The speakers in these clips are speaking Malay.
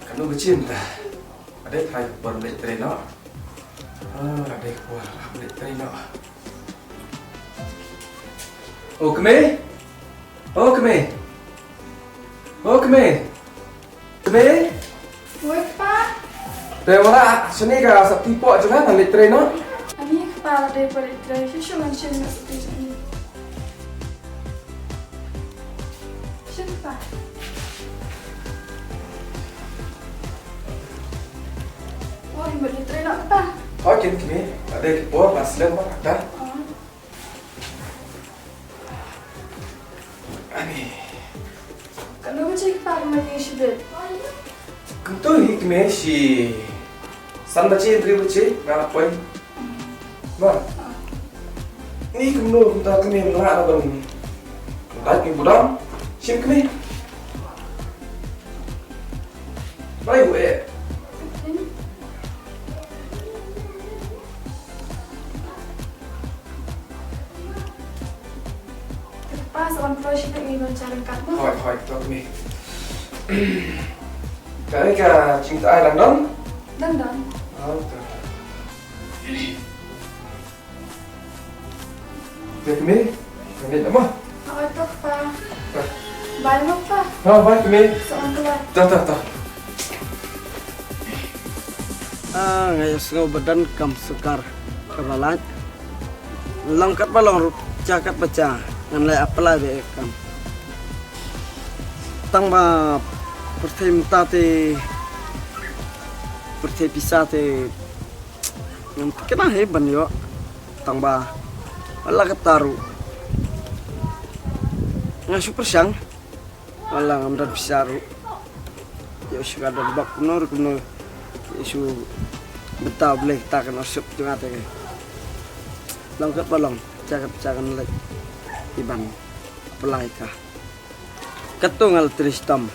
Kan bercinta. Ada thai berbalik terino. Ada kuah berbalik terino. Oh keme? Oh keme? Oh keme? Keme? Oi, Pak. Dewa sini ka sa tipo jangan balik terino. Ani kepala dari balik tray, siapa yang nggak seperti ini? Siapa? Oh, yang balik tray nak apa? Oh keme? Ada kuah paslen apa ada? Ani. Kenapa cik Pak mandi sudah? Kentu keme si san baci tri baci ngalap poin. Bang. Ni kemno kita keme melak abang. Kat ni budam. Sim keme. Baik we. Pak, seorang proyek ini mencari kamu. Hoi tu keme. Kali ka cinta ai lang dong. Dan. Oh. Keme. Keme apa? Oh, itu Pak. Banyak Pak. Oh, baik keme. Seorang keluar. Tah. Ngayon sa badan kam sukar kabalat. Langkat balong cakat baca ngan lay apply be kam. Tang ba pertim tate pertim pisate ngam kena heban yo. Tang ba wala kataru. Nga super syang wala ngam dan pisaru. Yo suka dan bak kunur isu betah boleh kita kena sup juga teh. Langkat balong, cakat lagi iban pelai kah. Ketungal tristam,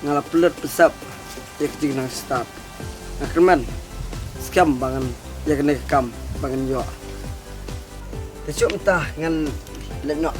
ngalah pelut pesap, ya kecil nang start. Akhirman, skam bangan, ya kena kam bangan yo. Tercuk entah ngan lenok.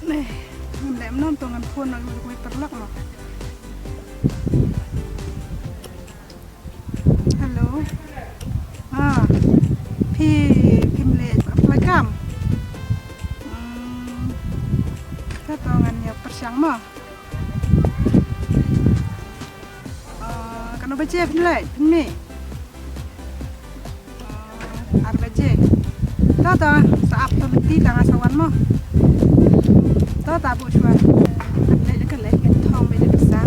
Nih, nggak menonton dengan phone lagi gue terlak loh. Halo,พี่เมย์apa kam? Ketongannya persiang mah. Kan bacaพี่เมย์arbaje. Tahu saat peneliti dengan sawan mah. Tahu tak bu cuma lek thong be bisa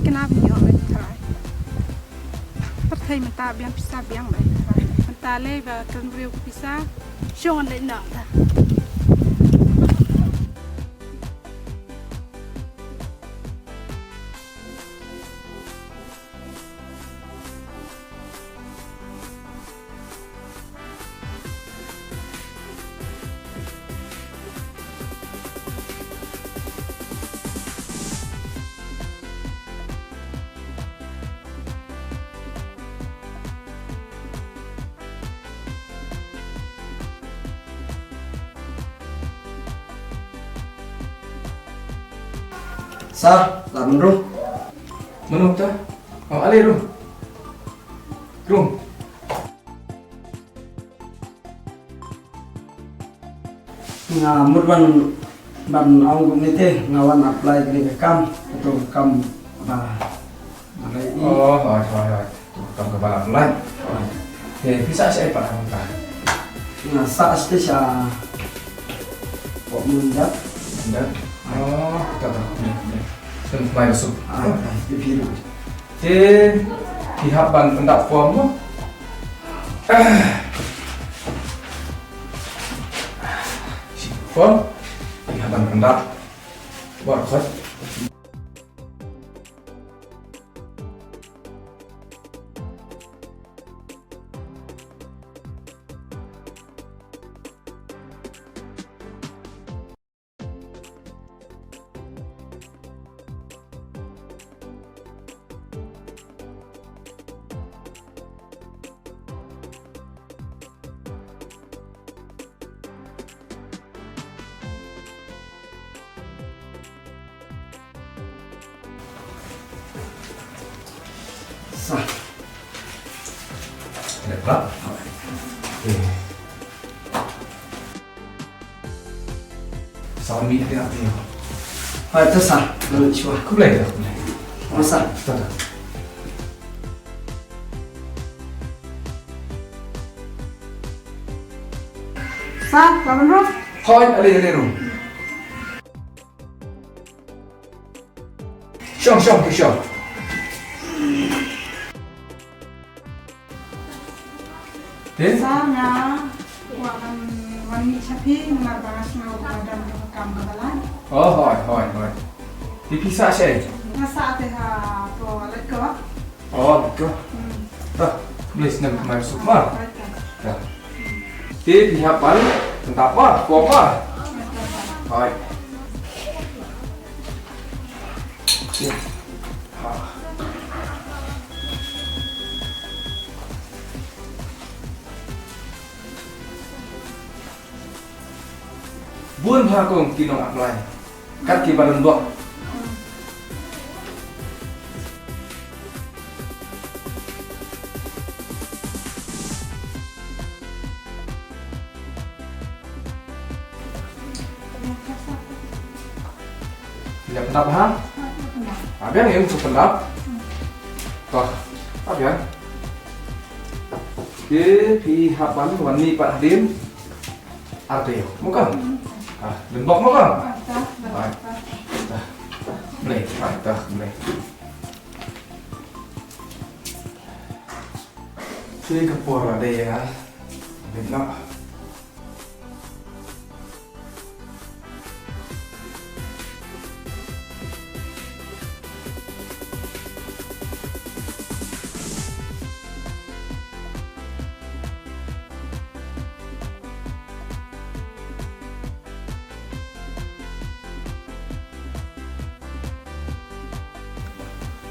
kenapa ni orang try pertai menta biang bisa biang baik menta le ba kan riu bisa shong le nak ta Sar, lah menurut. Menurut ta? Oh ale rum. Ngamur ban ong ni teh ngawan apply ke kam untuk kam ba. Malai i. Oh, hoi. Kamu ke balap lain. Bisa saya pak ta. Nah, sa stisha. Kok mundak? Dah. Oh, tak. Sen mai masuk. Di biru. Jadi pihak ban pendak form tu Phone, ya ban pendap, buat khot. Sah. Đẹp. Sáu mỹ thế nào thì Hai ta sah. Lalu cua. cúp lệ được. Masa. Tốt rồi. Sa, lawan roh. Thôi, ali rồi. Xong, cái xong. Thế? Sa nya wan chapi mar bangas mau badan kam badalan. Hỏi. Thì pizza sẽ. Masa teh po leko. Cơ. Tuh, beli senang kemarin semua. Ya. Thì hạp bánh, tentang apa? Apa? Hỏi. Buôn hoa cùng kỳ nông ạc này. Cắt kỳ bà đần buộc. Tidak pendap ha? Abian yang untuk pendap. Toh, abian. Ke pihak ban wani Pak Hadim. Arteo, mau kan? Ah, lembok mau kan? Boleh, boleh. Chơi cái bùa ở đây hả? Bên đó.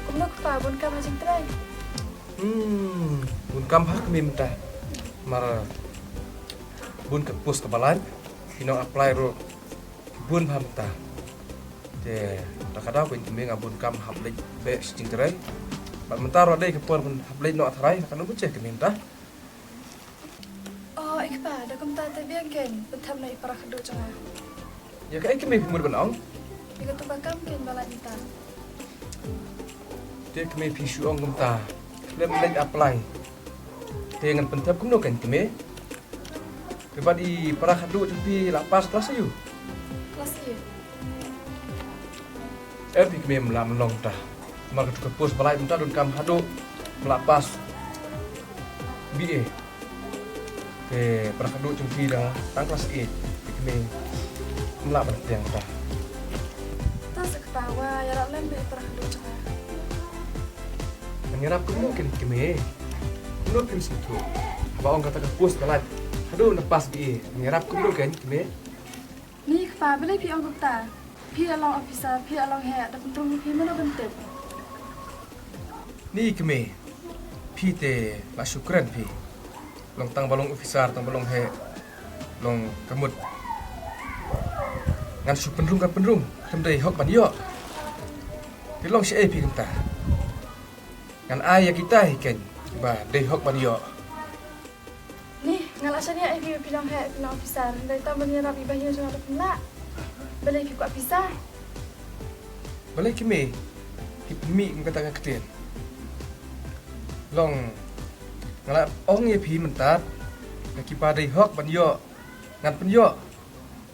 Cũng nó có buồn cam hay chừng trai. Bun kam hak minta. Mara bun ke pos kebalan. Kino apply ro bun hamta. Te takada ko intime ngabun kam hablej be sting trai. Bat mentaro dai ke por bun hablej no atrai kan bu cek minta. Ik pa, dah kom tante biang ken, betam na iparah kedo cenga. Ya kai kemi mur benong. Ika tu bakam ken bala nita. Te kemi pisu ong kumta. Lem lej apply. Te ngan pentap kumno kan kemi. Kebadi parah kadu jumpi lapas kelas ayu. Kelas iya. Epi kemi melam long ta. Mar ke pos balai bentar dun kam hadu melapas. BA. Ke parah kadu jumpi dah tang kelas 8. Kemi melap bentiang ta. Tas ketawa, ya rak lem be iparah kedo cenga. Menyerap kumno kan kemi. Kumno kemi situ. Ba ong kata ke pos balai. Hadu lepas BA. Menyerap kumno kan kemi. Ni kepa beli pi ong gupta. Pi along officer, pi along head, dah pentung pi mana bentuk. Ni kemi. Pi te la syukran pi. Long tang balong officer tang balong he. Long kemut. Ngan su penrung kan penrung. Kemdai hok ban yo. Pi long si pi kemta. Ngan ayah kita hiken. Ba dei hok ban yo. Ni ngalasanya pi pi along head, pi along officer. Dari tamu ni rapi banyak jangan ada pula. Beli pi kuat pisah. Balai kemi. Ki mi mengata ka ketien. Long ngala ong ye pi mentat. Ki pa dei hok ban yo. Ngan pen yo.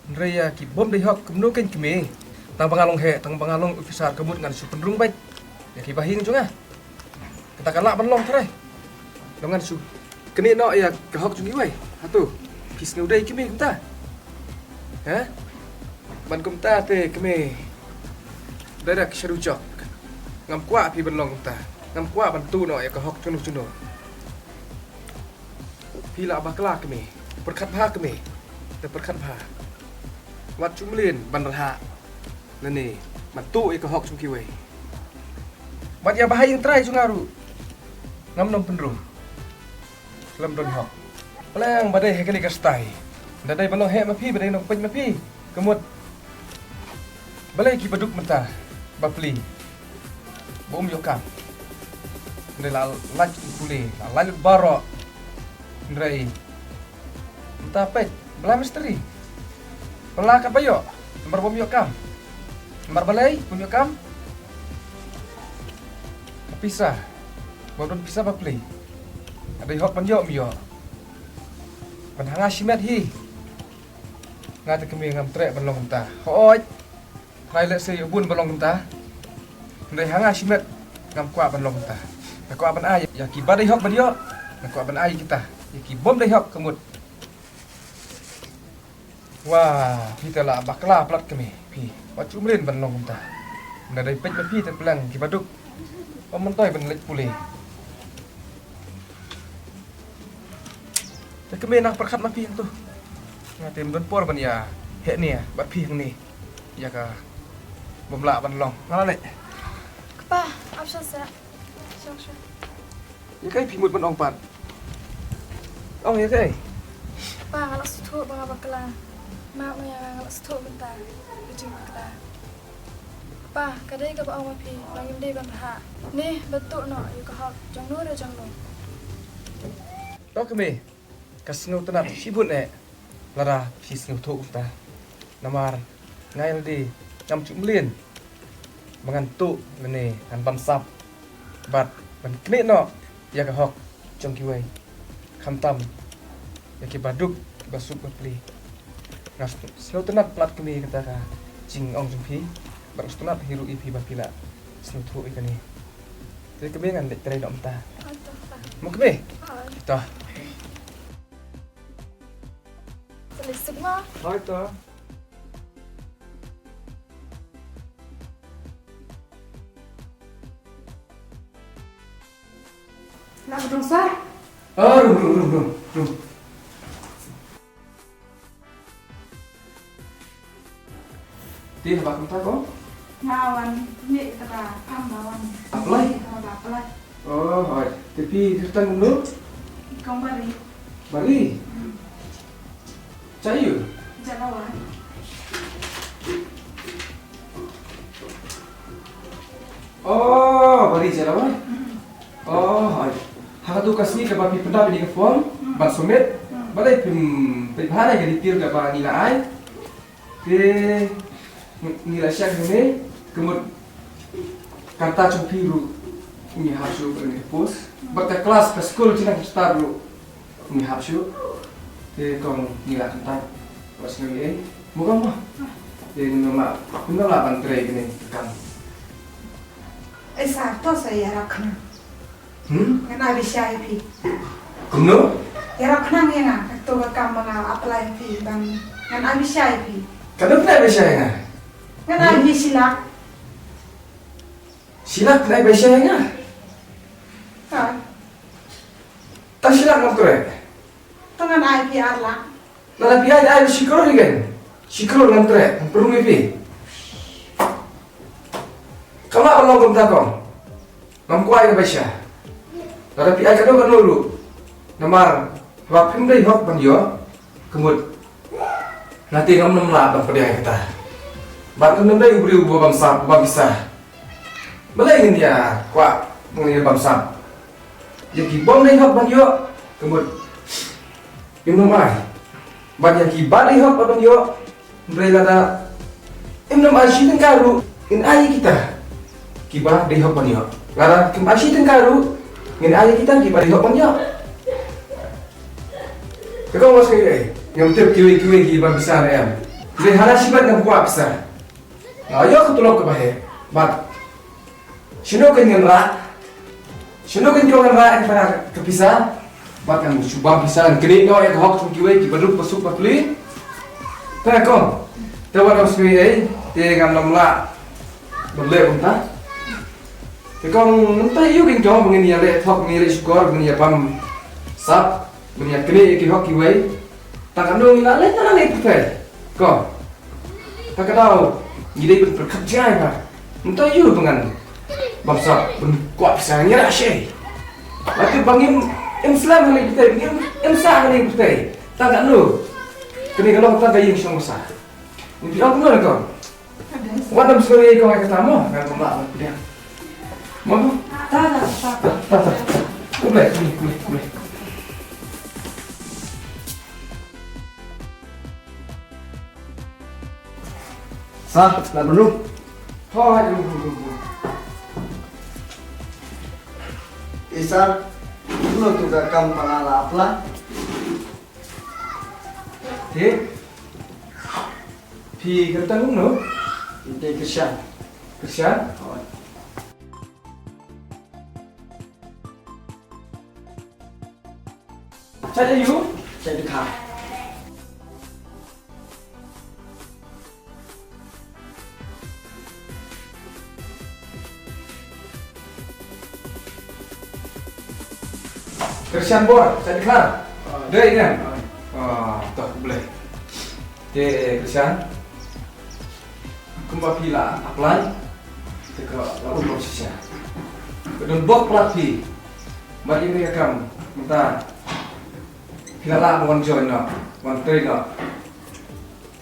Nreya ki bom dei hok kemno ken kemi. Tang bangalong he, tang bangalong officer kemut ngan su penrung baik. Ya ki bahin junga. Kita kalak ban long trai. Longan su kini no ya kahok jungi wai. Hatu. Pis ngudai kami kumta. Ha? Ban kumta te kami. Dadak syarucok. Ngam kwa pi ban long kumta. Ngam kwa ban tu no ya kahok cuno. Pi la bakla kami. Perkat pha kami. Te perkat pha. Wat cumlin ban raha. Nani, ban tu ya kahok cungki wai. Bat ya bahaya trai sungaru. Ngam nom penru. Lam don hok. Pelang badai hekali kastai. Dadai balong hek mapi badai nok pej mapi. Kemut. Balai ki baduk menta. Bapli. Bom yokam. Ndai la laj kule, la laj baro. Ndai. Menta pej, bela misteri. Pela kapayo. Nomor bom yokam. Nomor balai bom yokam. Pisah. Bodon pisah bapli. Ada hok panjok mio. Panhanga simet hi. Ngata kami ngam trek balong ta. Hoj. Hai le se ubun balong ta. Ndai hanga simet ngam kwa balong ta. Kwa ban ai ya ki badai hok banyo. Kwa ban ai kita. Ya ki bom dai hok kemut. Wah, kita la bakla plat kami. Pi, wacu mlin balong ta. Ndai pej pi te pelang ki baduk. Pementoy ben lek pulih. Tapi kami nak perkat mapi yang tu. Ngatim don por ban ya. Hek ni ya, bat pi yang ni. Ya ka. Bomla ban long. Ngala lek. Kepa, apa sih? Syok. Ya kai pi mut ban ong pat. Ong ya kai. Kepa, kalau suatu bang bakla. Mak ya kalau suatu bentar. Ujung bakla. Pa, kadai ka ba mapi, bangim dei ban ha. Ni betul no, you ka hok jang no. To kami. Kasnu tenat sibut lara fisnu thu ta. Namar ngai di ngam chum lien. Mangan tu lene han ban sap. Bat ban kni no ya ka hok jong ki wei. Kham tam. Ya ki baduk basuk bapli. Ngas snu tenat plat kami kata ka jing ong jong pi. Barang setunat hiru ipi bapila snu thu ikani. Jadi kami ngan lek terai dok ta. Mau kami? Kita. Lisik ma. Hai ta. Nak dong sar. Rum. Ti apa kata kau? Ngawan ni tera amawan. Apply? Apply. Oh, hai. Tapi kita dulu. Kong bari. Bari. Cayu. Jalawan. Oh, bari jalawan. Oh, hai. Hak tu kasih ke bapi pendap ini ke form, bat sumet. Balai pembahana jadi tir ke bang nila ai. Ke nila syak ni kemud kata cumpiru ni harsu berni pos. Bat kelas ke sekolah cina start lu ni harsu. Ke kong nila kata pas ni muka mah. Ke nama lah bantre gini kan. Sar to saya rakna. Ngana bisa pi. Kuno? Ya rakna ngena. To ka kamana apply pi bang. Ngana bisa pi. Kenapa bisa ya? Ngana bisa. Silak naik bisa ya? Ha. Tak silak nak korek. Tangan ai pi arla. Nada pihak ada sikro ni kan? Sikro ngantre, perlu ngipi. Kamu apa ngomong takong? Ngomkuai ke Baisha? Nada pihak kado kan dulu. Namar, wapim deh hok banjo, kemud. Nanti kamu nemlah bang pedih kita. Bantu nemlah ubri ubu bangsa, bisa. Belai ini ya, kuat mengenai bangsa. Jadi bom deh hok banjo, kemud. Imam ai. Banyak kibat deh hok banjo. Mereka ada imam asyik tengkaru in ayah kita. Kibat deh hok banjo. Lara kim asyik tengkaru in ayah kita kibat deh hok banjo. Kau masih ni, yang tiap kiwi kibat besar ya. Jadi hara sifat yang kuat besar. Nah, ayo ketulok ke bahaya. Bat, sino kan yang rak, sino kan kau yang rak yang pernah kepisah. Makan coba bisa gini no yang hok chung kiwe ki baru pasuk papli. Ta ko. Ta wa nos mi ai te ngam nam la. Boleh unta. Te kong nta yu king jo mengin ya le thok ni re skor mengin ya pam sap mengin ya gini ki hok kiwe. Ta kan dong ila le ta le pe. Ko. Ta ka dau ni dei pen kerja ya. Nta yu pengan. Bam sap ben kuat sang ya she. Lagi bangin Islam hal kita, Islam hal kita. Tak nu. Kini kalau kita gaya yang besar. Ini aku nak kau. Wadam sekali kau yang ketemu, kan kau nak dia. Mau? Tak. Boleh. Sah, nak dulu. Hai. Isar, dulu tu kam pangalap lah. Pi kereta nu? Ini Krisyan. Krisyan? Saya you? Saya dekat. Krisyan boy, saya deklar. Dek kan? Toh boleh. Krisyan. Kumpa pila apply. Teka lalu prosesnya. Kedon bok pelatih. Mari ini kamu minta pila lah mau join no, mau train no.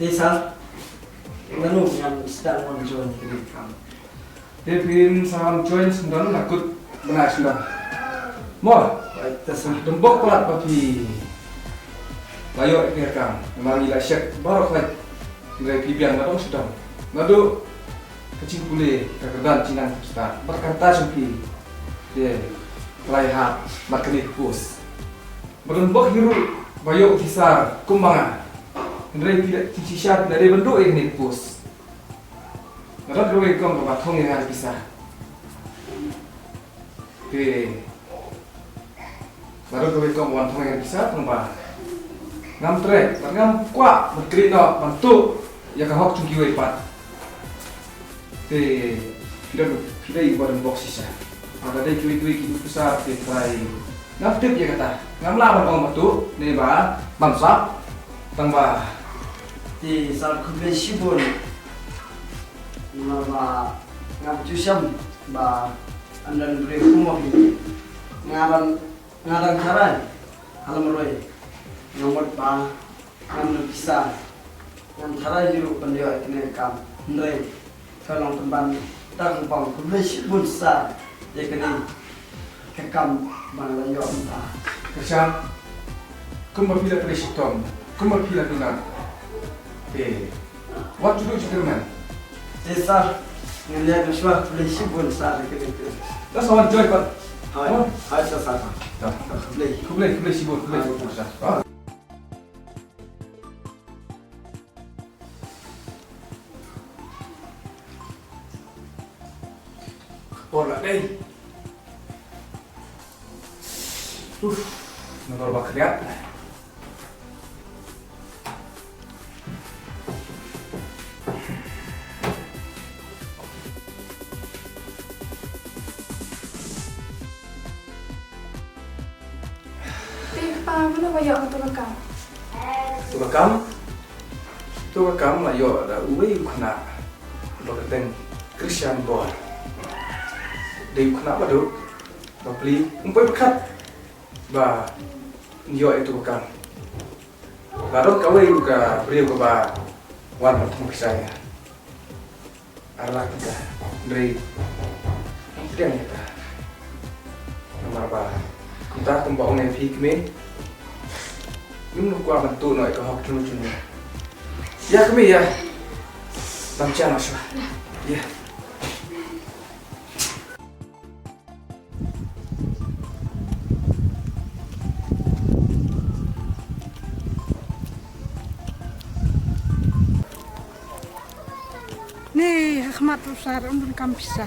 Isar, lalu yang sedang menjoin ini kam. Dia pin sama join sendan nakut menak sendan. Mau? Baik, terus. Dembok pelat papi. Layo ini kamu. Memang ila syak baru kait. Nilai pibian ngadong sedang. Ngadu kecil boleh kekedan cinan kita. Berkata sempi. Dia laihat makanit pus. Berembok hiru bayo kisar kumbangan. Nilai tidak cici syat dari bentuk ini pus. Ngadong kau ikon berbatong yang ada kisar. Baru kau ikon berbatong yang kisar tembak. Ngam trek, ngam kuat berkerit no bantu ya kahok cungki wepat. Kita ibarat box sisa. Ada deh kiwi kitu besar try. Ngam tip ya kata. Ngam lawan orang batu nih bah bamsak tambah Di sal kubli sibun. Nama ngam cusam ba andan beri kumah ini. Ngarang karan halam roy. Nomor ba ngam bisa ngam thara jiru pandio ikne kam ndai tolong temban tang pang kubli sibun sa yakni kekam banglayo anta. Krisyan. Kumma pila preston. Kumma pila bilang. What to do Superman? Isar ngelihat muswa kubli sibun sa yakni. That's all joy but. Hai sa sa. Kubli sibuk besar. Bola deh. Nomor bakriat. Mana bayo ang tulakam? Tukakam lah yo ada uwe ukna. Bakateng Krisyan boy. Dari ukna badu. Bapli umpai bekat. Ba yo itu tukakam. Baru kawe juga beliau ke ba wan bertemu saya. Arlah kita dari dia kita. Nomor ba kita tembak orang yang kami. Ini gua bantu nak kau cuma. Ya kami ya. Baca nasib. Ya. Nih, Ahmad besar untuk kam bisa.